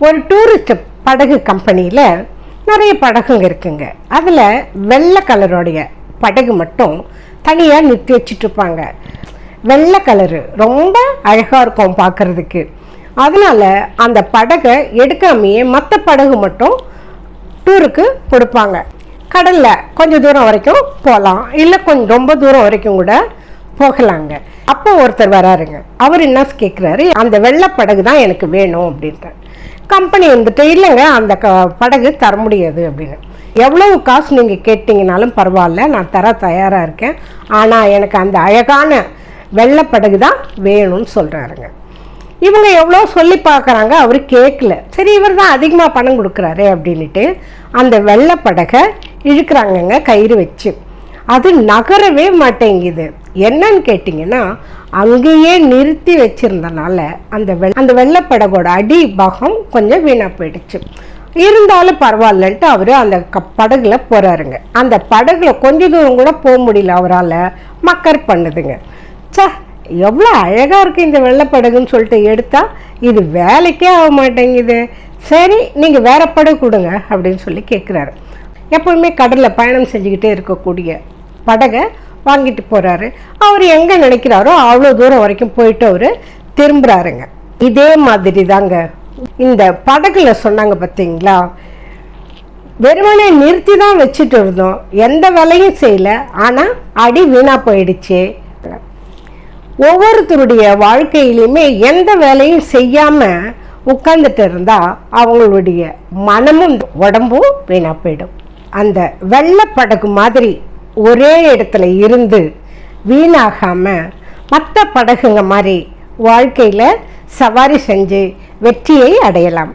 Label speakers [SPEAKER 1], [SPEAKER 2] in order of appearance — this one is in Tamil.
[SPEAKER 1] ஒரு டூரிஸ்ட் படகு கம்பெனியில் நிறைய படகுங்க இருக்குங்க. அதில் வெள்ளை கலருடைய படகு மட்டும் தனியாக நிறுத்தி வச்சுட்ருப்பாங்க. வெள்ளை கலரு ரொம்ப அழகாக இருக்கும் பார்க்குறதுக்கு. அதனால் அந்த படகை எடுக்காமையே மற்ற படகு மட்டும் டூருக்கு கொடுப்பாங்க. கடலில் கொஞ்சம் தூரம் வரைக்கும் போகலாம், இல்லை கொஞ்சம் ரொம்ப தூரம் வரைக்கும் கூட போகலாங்க. அப்போ ஒருத்தர் வராருங்க. அவர் என்ன கேட்குறாரு, அந்த வெள்ளை படகு தான் எனக்கு வேணும் அப்படின்ட்டு. கம்பெனி வந்துட்டு இல்லைங்க, அந்த படகு தர முடியாது அப்படின்னு. எவ்வளவு காசு நீங்கள் கேட்டிங்கனாலும் பரவாயில்ல, நான் தர தயாராக இருக்கேன், ஆனால் எனக்கு அந்த அழகான வெள்ளை படகு தான் வேணும்னு சொல்கிறாருங்க. இவங்க எவ்வளோ சொல்லி பார்க்குறாங்க, அவர் கேட்கல. சரி, இவர் தான் அதிகமாக பணம் கொடுக்குறாரு அப்படின்ட்டு அந்த வெள்ளை படகை இழுக்கிறாங்கங்க கயிறு வச்சு. அது நகரவே மாட்டேங்குது. என்னன்னு கேட்டிங்கன்னா, அங்கேயே நிறுத்தி வச்சுருந்தனால அந்த வெள்ளைப்படகோட அடி பாகம் கொஞ்சம் வீணாக போயிடுச்சு. இருந்தாலும் பரவாயில்லன்ட்டு அவர் அந்த படகுல போகிறாருங்க. அந்த படகுல கொஞ்ச தூரம் கூட போக முடியல அவரால், மக்கர் பண்ணுதுங்க. எவ்வளோ அழகாக இருக்குது இந்த வெள்ளைப்படகுன்னு சொல்லிட்டு எடுத்தால் இது வேலைக்கே ஆக மாட்டேங்குது. சரி, நீங்கள் வேறு படகு கொடுங்க அப்படின்னு சொல்லி கேட்குறாரு. எப்போவுமே கடலில் பயணம் செஞ்சுக்கிட்டே இருக்கக்கூடிய படகை வாங்கிட்டு போகிறாரு. அவர் எங்கே நினைக்கிறாரோ அவ்வளோ தூரம் வரைக்கும் போயிட்டு அவர் திரும்புகிறாருங்க. இதே மாதிரி தாங்க இந்த படகுல சொன்னாங்க பார்த்தீங்களா, வெறுமனே நிறுத்தி தான் வச்சுட்டு இருந்தோம், எந்த வேலையும் செய்யலை, ஆனால் அடி வீணாக போயிடுச்சு. ஒவ்வொருத்தருடைய வாழ்க்கையிலையுமே எந்த வேலையும் செய்யாமல் உட்கார்ந்துட்டு இருந்தால் அவங்களுடைய மனமும் உடம்பும் வீணாக போயிடும். அந்த வெள்ளைப்படகு மாதிரி ஒரே இடத்துல இருந்து வீணாகாமல் மற்ற படகுங்க மாதிரி வாழ்க்கையில் சவாரி செஞ்சு வெற்றியை அடையலாம்.